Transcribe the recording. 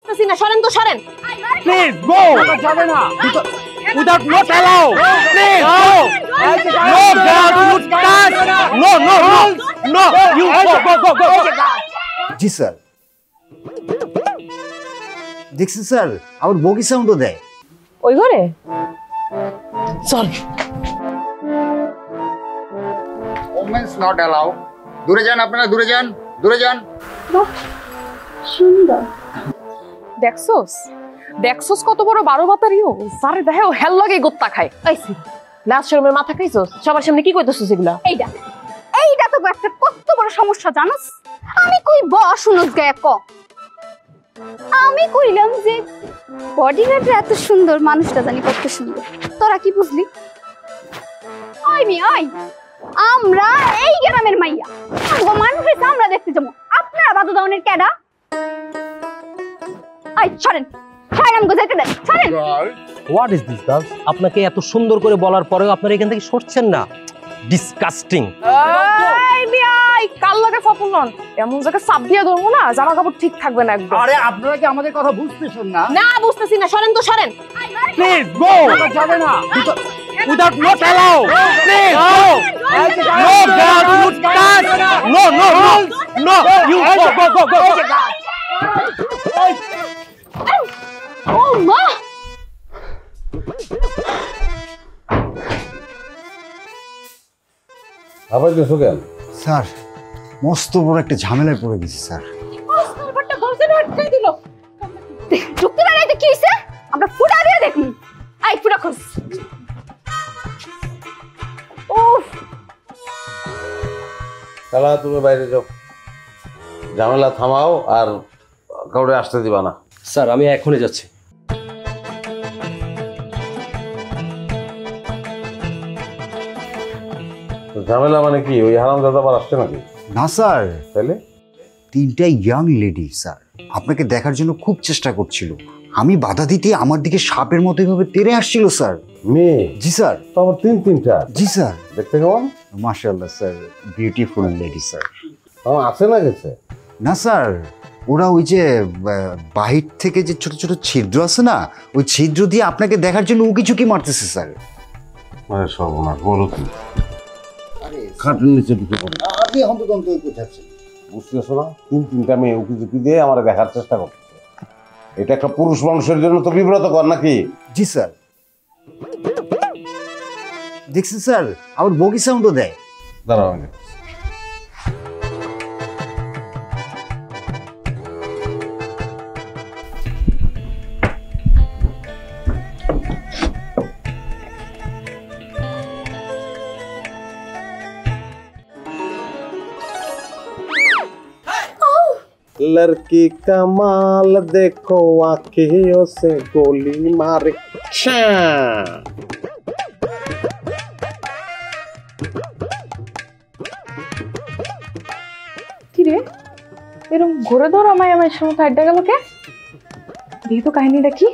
না সরেন তো সরেন please go যাবে না without not allow please go no girl you can't no no no no you go G sir দেখছেন sir আমার বগি সাউন্ডও দেয় ওই ঘরে চল ওমেন্স নট অ্যালাউ দূরে যান আপনারা দূরে যান সুন্দর দেখছস দেখছস কত বড় 12 বাতারিও সারে দেহে ও হেল লাগে গোত্তা খায় আইছি লাস্ট শরমের মাথা খাইছস সবার সামনে কি কইতেছস এগুলা এইটা তো একটা কত বড় সমস্যা জানোস আমি কই শুনুস গায় ক আমি কইলাম যে বডিগার্ডটা এত সুন্দর মানুষটা জানি কত সুন্দর তোরা কি বুঝলি আমরা এই গ্রামের মাইয়া আমগো মানুষের আমরা দেখতে যাবো আপনারা বাধা দাওনের কেডা ছাড়েন আমগো যেতে দেন ছাড়েন হোয়াট ইজ দিস গার্লস আপনাকে এত সুন্দর করে বলার পরেও আপনারা এখান থেকে সরছেন না ডিসকাস্টিং এই মিয়াই কাল লাগে ফপলন এমন জায়গা চাপ দিয়ে ধরবো না জামা কাপড় ঠিক থাকবে না একদম আরে আপনারা কি আমাদের কথা বুঝতেছেন না না বুঝতেছি না সরেন তো সরেন প্লিজ গো যাবে না without not allow please go no girl you can't no no no no you go ও মা আবার কিছু কেন স্যার মস্ত বড় একটা ঝামেলায় পড়ে গেছি স্যার সার্ভারটা দরজাটা আটকে দিল ঢুকতে না কি হইছে আমরা ফুটা দিয়ে দেখুন ফুটা খোঁজ উফ তাহলে তুমি বাইরে যাও ঝামেলা থামাও আর কাউরে আসতে দিবা না স্যার আমি এখনই যাচ্ছি ঝামেলা মানে কি ওই হারামজাদা আবার আসছে নাকি না স্যার তাহলে তিনটা ইয়াং লেডি স্যার আপনাকে দেখার জন্য খুব চেষ্টা করছিল আমি বাধা দিতে আমার দিকে সাপের মতো এভাবে তেড়ে আসছিল স্যার মেয়ে জি স্যার তো আবার তিনটা জি স্যার দেখতে কেমন মাশাআল্লাহ স্যার বিউটিফুল লেডি স্যার আমার আছে না গেছে না স্যার ওরা ওই যে বাহির থেকে যে ছোট ছোট ছিদ্র আছে না ওই ছিদ্র দিয়ে আপনাকে দেখার জন্য উকিঝুঁকি মারতেছে স্যার মানে সর্বনাশ বলো কি খাটের নিচে ঢুকে পড়ে আপনি এখন তো দন্ত কোথাচ্ছেন বুঝতেছো না তিনটা মেয়ে উকি দিয়ে আমার দেখার চেষ্টা করতেছে এটা একটা পুরুষ মানুষের জন্য তো বিব্রতকর নাকি জি স্যার দেখছেন স্যার আমার বগি সাউন্ডও দেয় দাঁড়াও আমি लड़की कमाल देखो आंखों से गोली मारे কি রে এরকম ঘুরে ধর আমায় সময় আড্ডা গেল কে দেখি তো কাহিনীটা কি